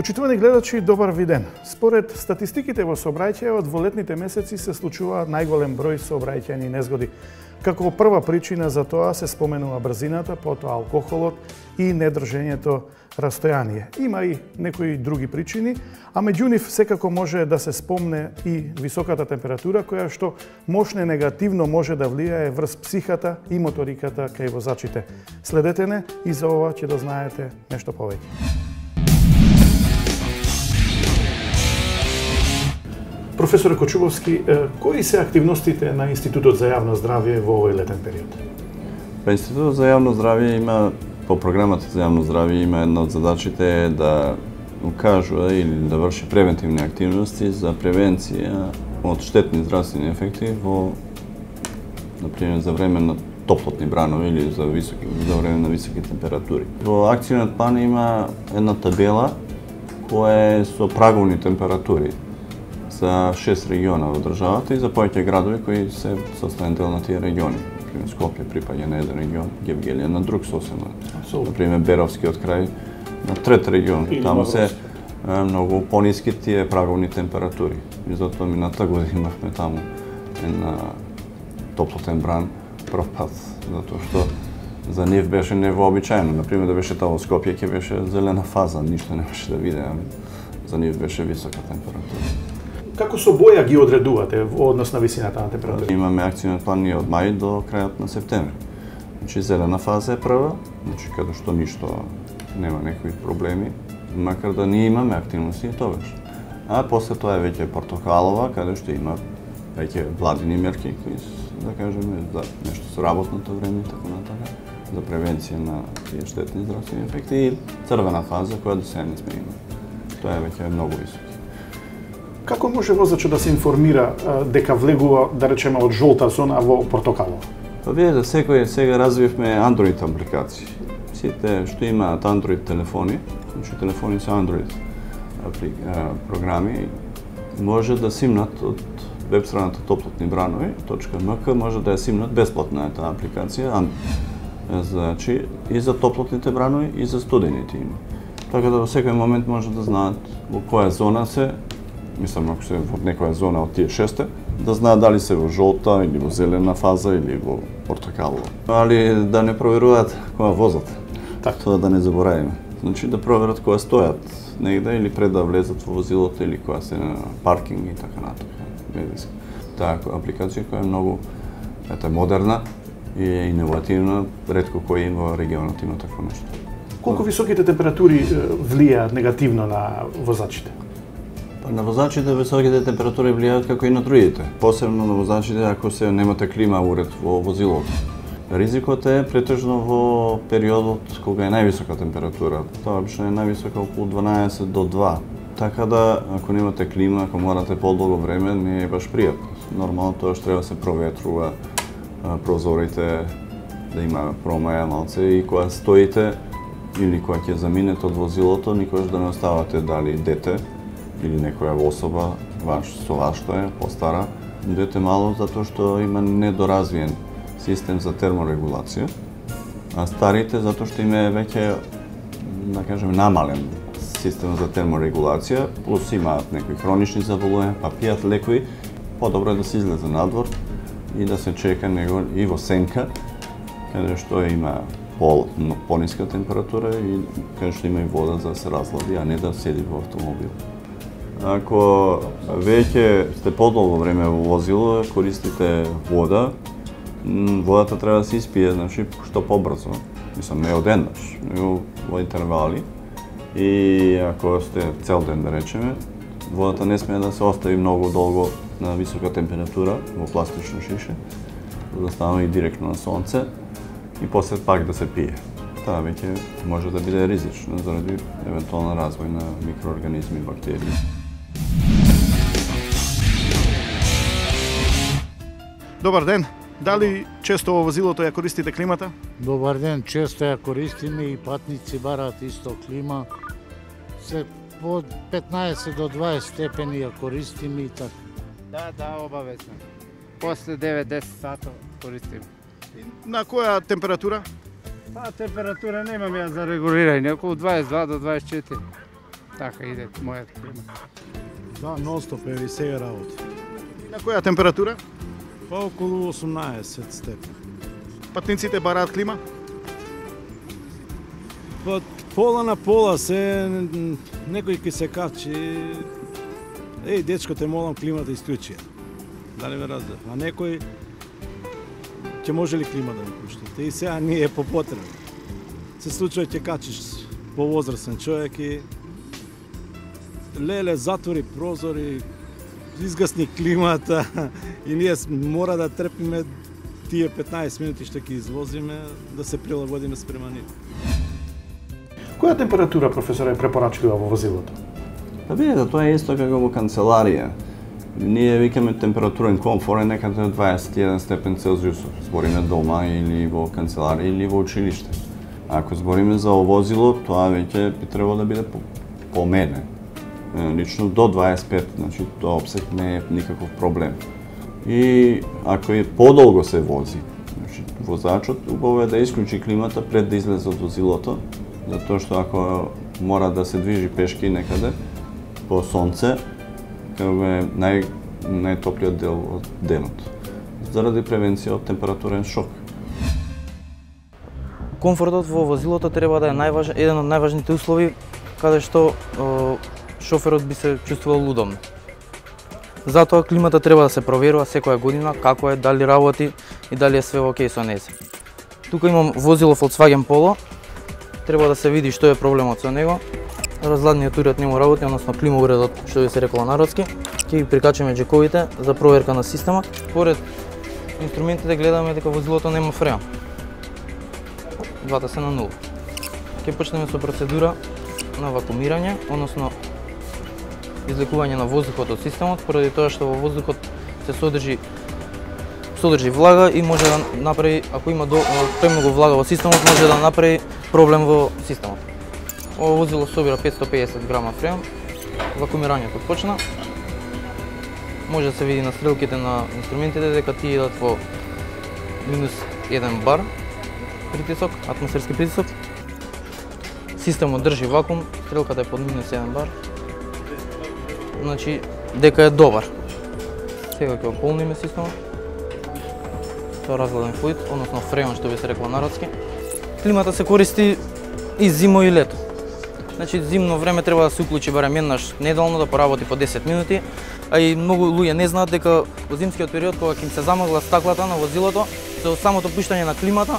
Почитувани гледачи, добар ви ден. Според статистиките во сообраќајот во летните месеци се случуваат најголем број сообраќајни незгоди. Како прва причина за тоа се споменува брзината, потоа алкохолот и недржењето растојание. Има и некои други причини, а меѓу нив секако може да се спомне и високата температура која што мощно негативно може да влијае врз психата и моториката кај возачите. Следете не и за ова ќе да знаете нешто повеќе. Професоре Кочубовски, кои се активностите на Институтот за јавно здравје во овој летен период? Институтот за јавно здравје има, по програмата за јавно здравје има една од задачите да укажува или да врши превентивни активности за превенција од штетни здравствени ефекти во, например, за време на топлотни бранови или за време на високи температури. Во акцијниот план има една табела која е со праговни температури за 6 региона во државата и за повеќе градови кои се составени дел на тие региони. Например, Скопје припаѓа на еден регион, Гевгелија на друг сосема. Например, Беровскиот крај на трет регион. Таму се многу пониски тие праговни температури. И затоа мината година имавме таму една топлотен бран прв пат, затоа што за нив беше невообичаено. Например, да беше тоа во Скопје, ќе беше зелена фаза, ништо не беше да виде, за нив беше висока температура. Како со боја ги одредувате во однос на висината на температура? Имаме акцијниот план од мај до крајот на септември. Значи, зелена фаза е прва, значи каде што ништо нема некои проблеми, макар да ние имаме активности и тогаш. А после тоа е веќе портокалова, каде што има веќе владини мерки, кои да кажеме за нешто со работното време и така натака, за превенција на тие штетни здравствени ефекти и црвена фаза која до сега не сме имали. Тоа е веќе многу високи. Како може возачот да се информира дека влегува, да речеме, од жолта зона во портокалова? Па видите, сега развивме Android апликации. Сите што имаат Android телефони, значи телефони со Android програми, може да симнат од веб страната топлотнибранови.mk, може да ја симнат бесплатна таа апликација. Значи и за топлотните бранови и за студените има. Така да во секој момент може да знаат во која зона се, мислам ако се во некоја зона од тие 6, да знаат дали се во жолта или во зелена фаза или во портокалова. Али да не проверуваат кога возат. Тоа да не заборавиме. Значи да проверат кога стојат негде или пред да влезат во возилото или кога се на паркинг и така натаму. Таа апликација која е многу модерна и иновативна, ретко кој има во регионот има такво нешто. Колку високите температури влијаат негативно на возачите? На возачите високите температури влијаат како и на другите, посебно на возачите ако се немате клима уред во возилото. Ризикот е претежно во периодот кога е највисока температура. Тоа обично е највисока околу 12 до 2. Така да, ако немате клима, ако морате подолго време, не е баш пријатно. Нормално тоа што треба да се проветрува прозорите, да има промаја малце и кога стоите или кога ќе заминете од возилото, никогаш да не оставате дали дете или некоја особа со вас што е постара, дете мало затоа што има недоразвиен систем за терморегулација, а старите затоа што има веќе, да кажеме, намален систем за терморегулација, плюс имаат некои хронични заболувања, па пијат лекови, подобро е да се излезе надвор и да се чека него и во сенка, каде што има пониска температура и каде што има и вода за да се разлади, а не да седи во автомобил. Ако веќе сте подолго време во возило, користите вода, водата треба да се испие, значи, што побрзо. Мислам, не одеднаш, него во интервали. И ако сте цел ден, да речеме, водата не смее да се остави многу долго на висока температура во пластично шише, за да стане и директно на сонце и после пак да се пие. Таа веќе може да биде ризично заради евентуална развој на микроорганизми и бактерии. Добар ден. Дали често во возилото ја користите климата? Добар ден, често ја користиме и патници бараат исто клима. Се од 15 до 20 степени ја користиме и така. Да, обавезно. После 9-10 сата користиме. На која температура? Температура немам ја за регулирање, околу 22 до 24. така иде мојата клима. Да, нон-стоп е и сега работи. На која температура? Па околу 18 степени. Патниците бараат клима? Па пола на пола се некој ќе се качи. Еј, дечко, те молам климата исклучи. Дали ме разбира? А некој ќе може ли клима да му пуштите? И сега не е по потреба. Се случува ќе качиш повозрастен човек и леле, затвори прозори, изгасни климата и ние мора да трпиме тие 15 минути што ќе извозиме да се прилагодиме спрема нив. Која температура, професоре, е препорачлива во возилото? Па видите, тоа е исто како во канцеларија. Ние викаме температурен комфор е некаде 21 степен Целзиусов. Збориме дома или во канцеларија или во училиште. Ако збориме за возило, тоа веќе би требало да биде по мене. Лично до 25, значи тоа опсек не е никаков проблем. И ако е подолго се вози, значи возачот убаво е да исклучи климата пред да излезе од возилото, затоа што ако мора да се движи пешки некаде по сонце, како е најтоплиот дел од денот, заради превенција од температурен шок. Комфортот во возилото треба да е еден од најважните услови каде што шоферот би се чувствувал удобно. Затоа климата треба да се проверува секоја година како е, дали работи и дали е све окей со нејзе. Тука имам возило Volkswagen Polo. Треба да се види што е проблемот со него. Разладниот уред не му работи, односно клима уредот, што би се рекло народски. Ќе ги прикачаме джековите за проверка на системот. Според инструментите гледаме дека возилото нема фреон. Двата се на нула. Ќе почнеме со процедура на вакуумирање, односно излекување на воздухот од системот, поради тоа што во воздухот се содржи влага и може да направи, ако има премногу влага во системот, може да направи проблем во системот. Ово возило собира 550 грама фреон. Вакуумирањето почна. Може да се види на стрелките на инструментите дека тие идат во минус 1 бар притисок, атмосферски притисок. Системот држи вакуум, стрелката е под минус 1 бар. Значи дека е добар. Сега ќе ополниме системот со разгладен флуид, односно фреон што би се рекло народски. Климата се користи и зимо и лето. Значи зимно време треба да се уклучи барем еднаш неделно, да поработи по 10 минути, а и многу луѓе не знаат дека во зимскиот период кога ќе им се замагла стаклата на возилото, со самото пуштање на климата,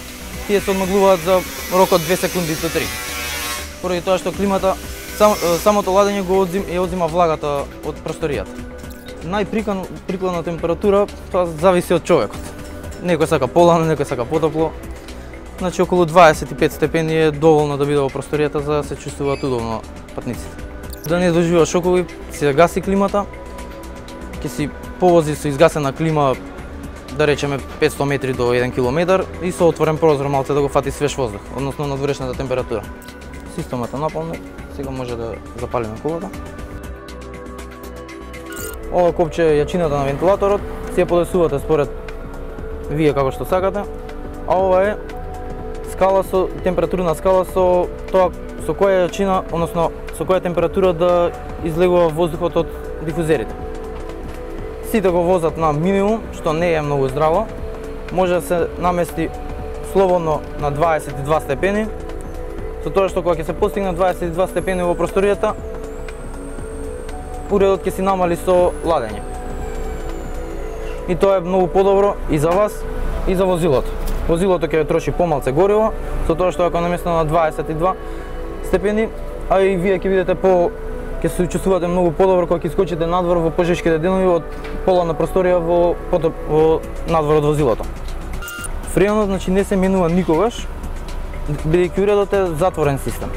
тие се одмаглуваат за рок од 2 секунди до 3. Поради тоа што климата, самото ладење го одзима влагата од просторијата. Најприкладна температура, тоа зависи од човекот. Некој сака полано, некој сака потопло. Значи околу 25 степени е доволно да биде во просторијата за да се чувствуваат удобно патниците. Да не доживува шокови, се гаси климата, ќе си повози со изгасена клима, да речеме 500 метри до 1 километар и со отворен прозор малце да го фати свеж воздух, односно надворешната температура. Системот е наполнет, сега може да запалиме колата. Ова копче е јачината на вентилаторот, си ја подесувате според вие како што сакате, а ова е скала со температурна скала со тоа со која јачина, односно со која температура да излегува воздухот од дифузерите. Сите го возат на минимум, што не е многу здраво. Може да се намести слободно на 22 степени, со тоа што кога ќе се постигне 22 степени во просторијата, уредот ќе си намали со ладење. И тоа е многу подобро и за вас, и за возилото. Возилото ќе троши помалце гориво, со тоа што ако наместо на 22 степени, а и вие ќе видите ќе се чувствувате многу подобро кога ќе скочите надвор во пожешките денови од полана просторија во надвор од возилото. Фреонот значи не се менува никогаш, бидејќи уредот е затворен систем.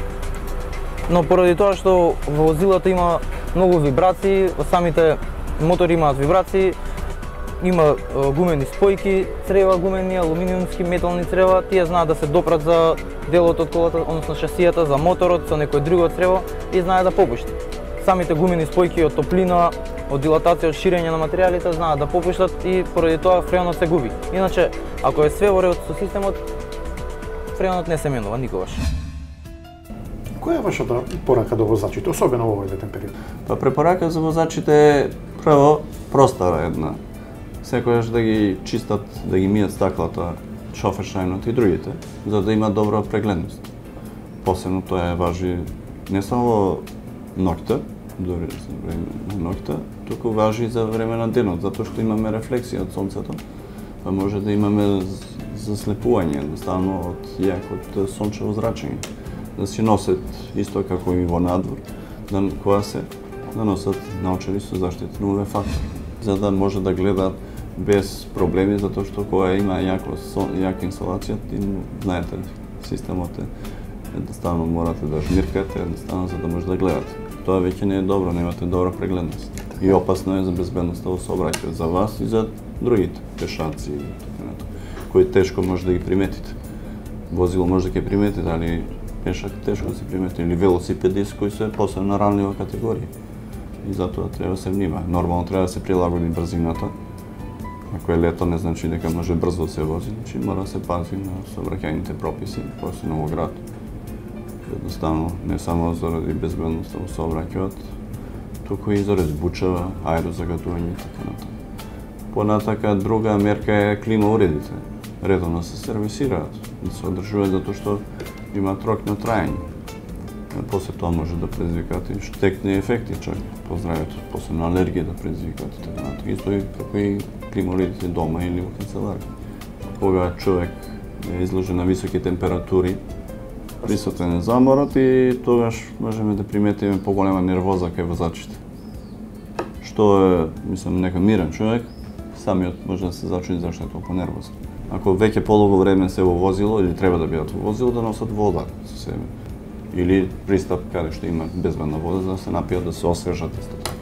Но поради тоа што во возилото има многу вибрации, самите мотори имаат вибрации, има гумени спојки, црева гумени, алуминиумски, метални црева, тие знаат да се допрат за делот од колата, односно шасијата, за моторот, со некој друго црево и знаат да попушти. Самите гумени спојки од топлина, од дилатација, од ширење на материјалите знаат да попуштат и поради тоа фреонот се губи. Иначе, ако е све во ред со системот, фреонот не се менува никогаш. Која е вашата порака до возачите, особено во овој летен период? Па препорака за возачите е прво проста една. Секогаш да ги чистат, да ги мијат стаклата, шофершајнот и другите, за да имат добра прегледност. Посебно тоа важи не само во ноќта, дори за време на ноќта, туку важи за време на денот, затоа што имаме рефлексија од сонцето, па може да имаме заслепување, едноставно од јакот сончево зрачење. Да си носат исто како и во надвор, кога се да носат наочари со заштитен UV фактор, за да може да гледат без проблеми, затоа што кога има јака инсолација, знаете, системот е едноставно морате да жмиркате, едноставно за да може да гледате. Тоа веќе не е добро, немате добра прегледност. И опасно е за безбедноста во сообраќајот, за вас и за другите пешаци и така натаму, кои тешко може да ги приметите. Возило може да ги приметите, али пешак тешко да се примети, или велосипедист кои се посебно ранлива категорија. И затоа треба да се внима. Нормално треба да се прилагоди брзината. Ако е лето, не значи дека може брзо да се вози, значи мора да се пази на сообраќајните прописи, посебно во град. Едноставно, не само заради безбедноста во сообраќајот, туку и заради бучава, аерозагадување и така натаму. Понатака, друга мерка е клима уредите. Редовно се сервисираат, да се одржуваат затоа што имаат рок на трајање. После тоа може да предизвикат и штетни ефекти чак по здравјето, посебно алергија да предизвикат и така натаму. Исто и како и клима уредите дома или во канцеларија. Кога човек е изложен на високи температури, присутен е заморот и тогаш можеме да приметиме поголема нервоза кај возачите. Што е, мислам, некој мирен човек, самиот може да се зачуди зашто е толку нервозен. Ако веќе подолго време се во возило или треба да бидат во возило, да носат вода со себе. Или пристап каде што има безбедна вода, за да се напијат, да се освежат исто така.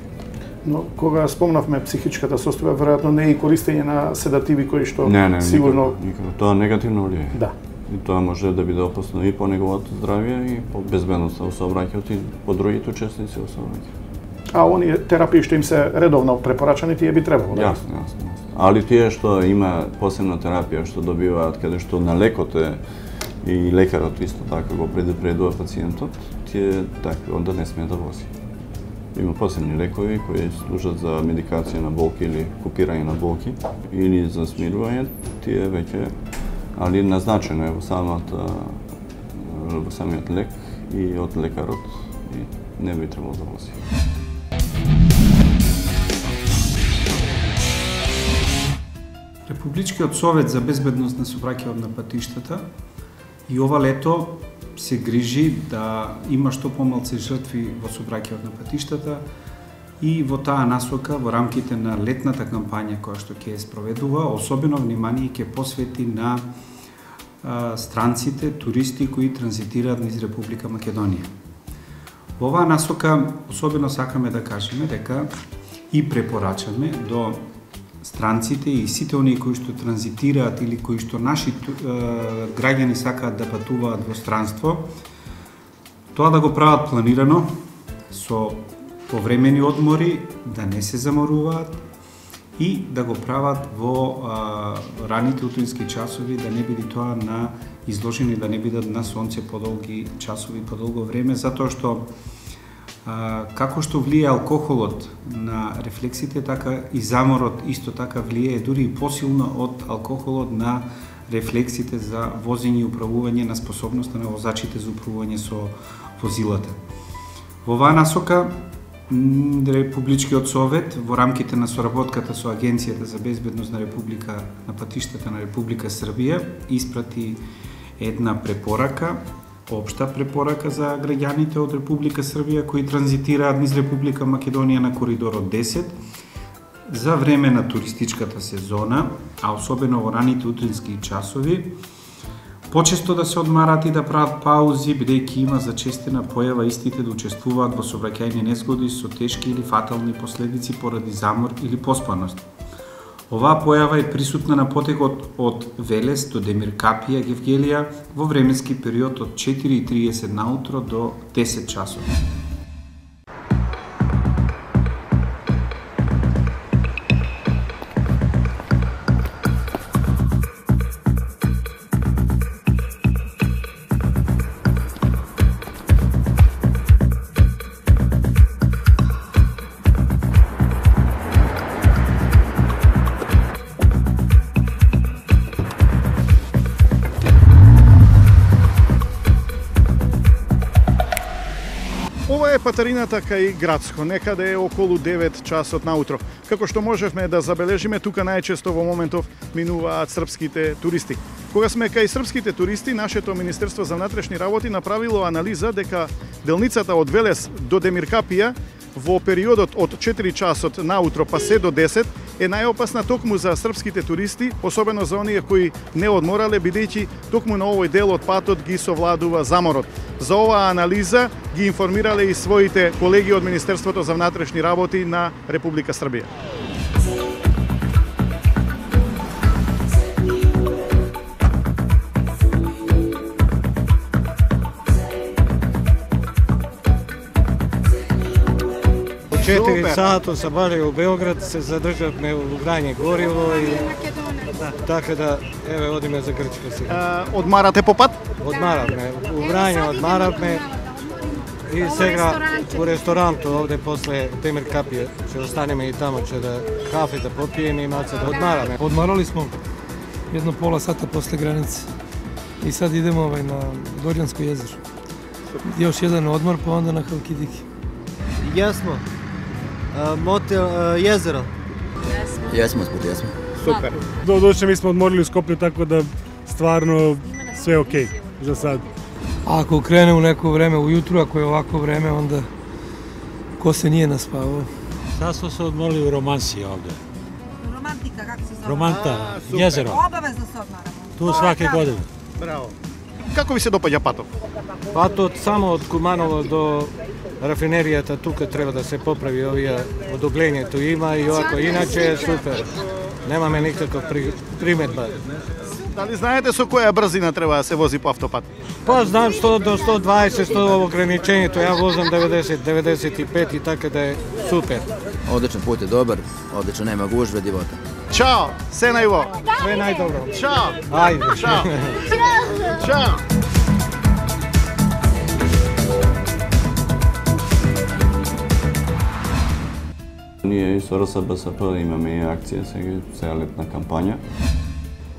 Но кога спомнавме психичката состојба, веројатно не е и користење на седативи кои што сигурно никако. Тоа негативно влијае. Да. И тоа може да биде опасно и по неговото здравје и по безбедноста во сообраќајот и по другите учесници во сообраќајот. А оние терапии што им се редовно препорачани, тие би требало, да? Јасно. Али тие што има посебна терапија што добиваат каде што на лекот е и лекарот исто така го предупредува пациентот, тие така онда не смее да вози. Има посебни лекови кои служат за медикација на болки или купирање на болки или за смирување, тие веќе али назначено е во самиот лек и од лекарот и не би требало да вози. Републичкиот совет за безбедност на сообраќајот на патиштата и ова лето се грижи да има што помалку жртви во сообраќајот на патиштата и во таа насока во рамките на летната кампања која што ќе спроведува, особено внимание ќе посвети на странците, туристи кои транзитираат низ Република Македонија. Во оваа насока особено сакаме да кажеме дека и препорачаме до странците и сите оние кои што транзитираат или кои што наши граѓани сакаат да патуваат во странство, тоа да го прават планирано, со повремени одмори, да не се заморуваат и да го прават во раните утрински часови, да не биде тоа на изложени, да не бидат на сонце подолги часови, подолго време, затоа што како што влие алкохолот на рефлексите, така и заморот исто така влие дури и посилно од алкохолот на рефлексите за возење и управување, на способноста на возачите за управување со возилата. Во оваа насока Републичкиот совет во рамките на соработката со Агенцијата за безбедност на патиштата на Република Србија испрати една препорака, општа препорака за граѓаните од Република Србија кои транзитираат низ Република Македонија на коридорот 10 за време на туристичката сезона, а особено во раните утрински часови, почесто да се одмарат и да прават паузи, бидејќи има зачестена појава истите да учествуваат во сообраќајни незгоди со тешки или фатални последици поради замор или поспаност. Оваа појава е присутна на потекот од Велес до Демиркапија, Гевгелија во временски период од 4:30 наутро до 10 часот. Каква е патарината кај Градско? Некаде е околу 9 часот наутро. Како што можевме да забележиме, тука најчесто во моментов минуваат српските туристи. Кога сме кај српските туристи, нашето Министерство за внатрешни работи направило анализа дека делницата од Велес до Демиркапија во периодот од 4 часот наутро па се до 10 е најопасна токму за српските туристи, особено за оние кои не одморале, бидејќи токму на овој дел од патот ги совладува заморот. За оваа анализа ги информирале и своите колеги од Министерството за внатрешни работи на Република Србија. Од 4 сата се баре у Белград, се задржавме у Врање гориво и така да еве одиме за Грчка сега. Одмарате по пат? Одмаравме, у Врање одмаравме и сега у ресторанту овде после Демиркапија ќе останеме и тамо, ќе да кафе да попиеме и малце да одмараме. Одмарали smo jedno pola sata posle granice i sad idemo na Dorjansko jezero. Još jedan odmor pa onda na Halkidiki. Jesmo. Motel jezero. Jesmo. Супер. Doduše mi smo odmorili u Skoplju, tako da stvarno sve okej za sad. A ako krene u neko vreme ujutru, ako je ovako vreme, onda ko se nije naspavao? Sad smo se odmorili u Romansiji ovde. Romantika, kako se zove? Romanta, jezero. Obavezno se odmaramo. Tu svake godine. Браво. Како ви се допаѓа патот? Патот само од Куманово до рафинеријата тука треба да се поправи овие одоблењето има и овако иначе е супер. Немаме никаква приметба. Дали знаете со која брзина треба да се вози по автопат? Па знам 100 до 120, 100 ограничењето, ја возам 90, 95 и така да е супер. Odličan put je dobar, odlično, nema gužve, divota. Ćao, sve najbolje. Sve najdobro. Ćao. Ajde. Ćao. Ćao. Ние и со РСБСП имаме и акција сега летна кампања.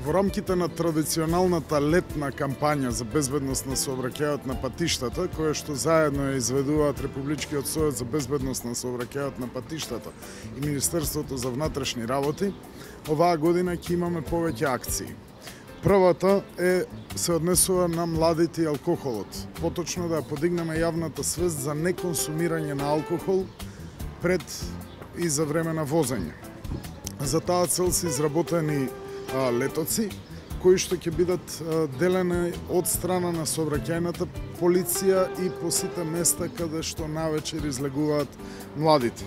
Во рамките на традиционалната летна кампања за безбедност на сообраќајот на патиштата, која што заедно ја изведуваат Републичкиот совет за безбедност на сообраќајот на патиштата и Министерството за внатрешни работи, оваа година ќе имаме повеќе акции. Првата се однесува на младите и алкохолот. Поточно да ја подигнеме јавната свест за неконсумирање на алкохол пред и за време на возење. За таа цел се изработени летоци, кои што ќе бидат делени од страна на сообраќајната полиција и по сите места каде што навечер излегуваат младите.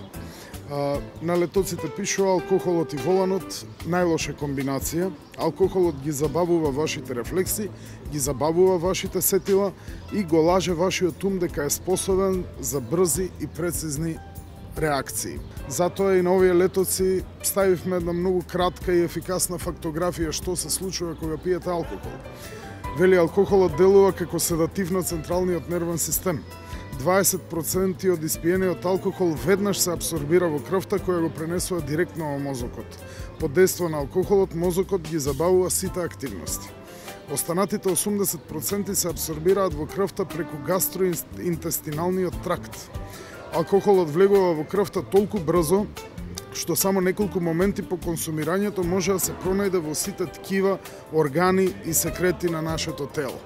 На летоците пишува: алкохолот и воланот најлоша комбинација. Алкохолот ги забавува вашите рефлекси, ги забавува вашите сетила и го лаже вашиот ум дека е способен за брзи и прецизни реакции. Затоа и на овие летоци ставивме една многу кратка и ефикасна фактографија што се случува кога пиете алкохол. Вели, алкохолот делува како седатив на централниот нервен систем. 20% од испиениот алкохол веднаш се абсорбира во крвта, која го пренесува директно во мозокот. Под дејство на алкохолот, мозокот ги забавува сите активности. Останатите 80% се абсорбираат во крвта преку гастроинтестиналниот тракт. Алкохолот влегува во крвта толку брзо, што само неколку моменти по консумирањето може да се пронајде во сите ткива, органи и секрети на нашето тело.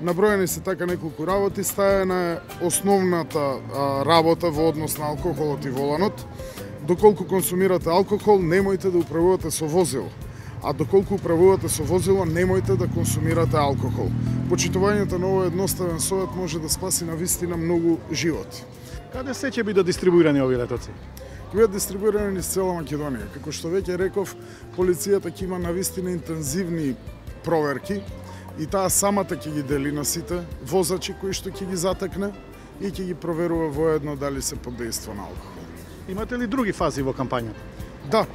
Наброени се така неколку работи, стајана е основната работа во однос на алкохолот и воланот. Доколку консумирате алкохол, немојте да управувате со возило. А доколку управувате со возило, немојте да консумирате алкохол. Почитувањето на овој едноставен совет може да спаси на вистина многу животи. Каде се ќе бидат дистрибуирани овие летоци? Ќе бидат дистрибуирани низ цела Македонија. Како што веќе реков, полицијата ќе има навистина интензивни проверки и таа самата ќе ги дели на сите возачи кои што ќе ги затекне и ќе ги проверува воедно дали се под дејство на алкохол. Имате ли други фази во кампањата? Да,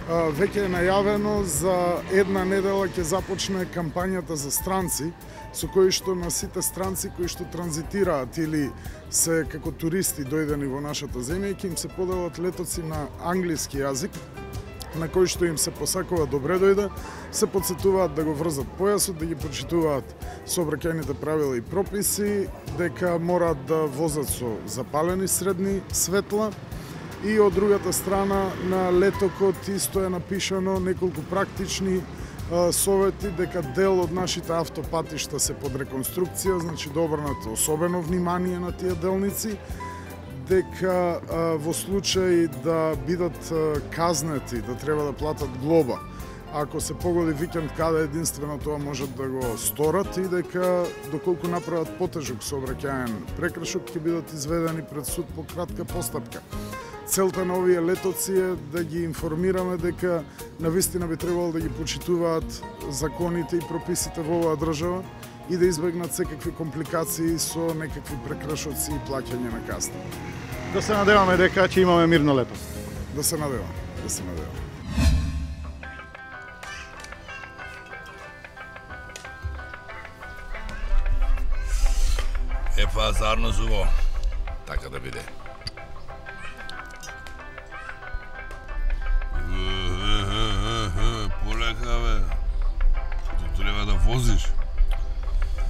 веќе е најавено за една недела ќе започне кампањата за странци, со кои што на сите странци кои што транзитираат или се како туристи дојдени во нашата земја, ќе им се поделат летоци на англиски јазик, на кој што им се посакува добре дојде, се подсетуваат да го врзат појасот, да ги почитуваат сообраќајните правила и прописи, дека мораат да возат со запалени средни светла и од другата страна на летокот исто е напишано неколку практични совети дека дел од нашите автопатишта се под реконструкција, значи да обрнат особено внимание на тие делници, дека во случај да бидат казнети, да треба да платат глоба, ако се погоди викенд каде единствено тоа можат да го сторат и дека доколку направат потежок сообраќаен прекршок ќе бидат изведени пред суд по кратка постапка. Целта на овие летоци е да ги информираме дека навистина би требало да ги почитуваат законите и прописите во оваа држава и да избегнат секакви компликации со некакви прекршоци и плаќање на казни. Да се надеваме дека ќе имаме мирно лето. Да се надеваме, да се надеваме. Епа, зарно зубо, така да биде. Полека, бе. Като треба да возиш,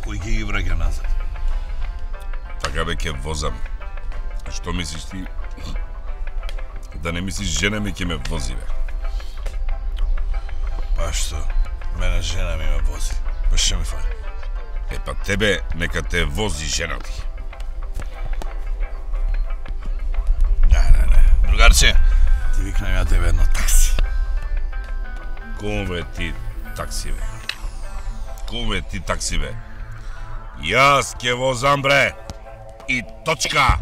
кој ќе ги враќа назад? Така бе, ќе возам. Што мислиш ти? Да не мислиш жена ми ќе ме вози, бе? Па што? Мене жена ми ме вози. Па што ми фали? Епа тебе нека те вози жена ти. Не. Другарче, ти викнам ја тебе едно такси. Кому бе ти такси, бе? Кому бе ти такси, бе? Јас ќе возам, бре! И точка!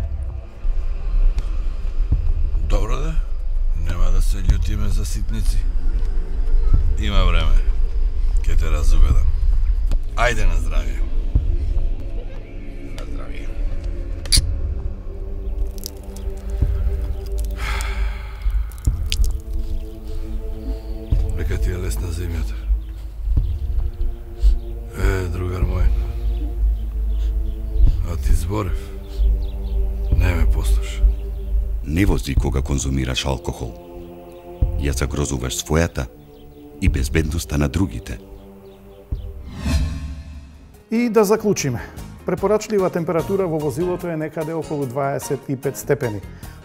Добро да, нема да се љутиме за ситници. Има време, ќе те разубедам. Ајде на здравие. На здравие. Нека ти е лесна земјата. Другар мој. А ти зборев. Не ме послуша. Не вози кога конзумираш алкохол. Ја загрозуваш својата и безбедноста на другите. И да заклучиме. Препорачлива температура во возилото е некаде околу 25 степени.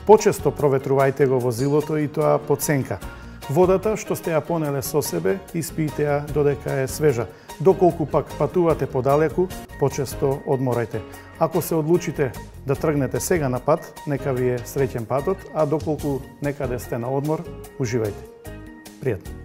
Почесто проветрувајте го возилото и тоа по ценка. Водата што сте ја понеле со себе, испијте ја додека е свежа. Доколку пак патувате подалеку, почесто одморајте. Ако се одлучите да тргнете сега на пат, нека ви е среќен патот, а доколку некаде сте на одмор, уживајте. Пријатно.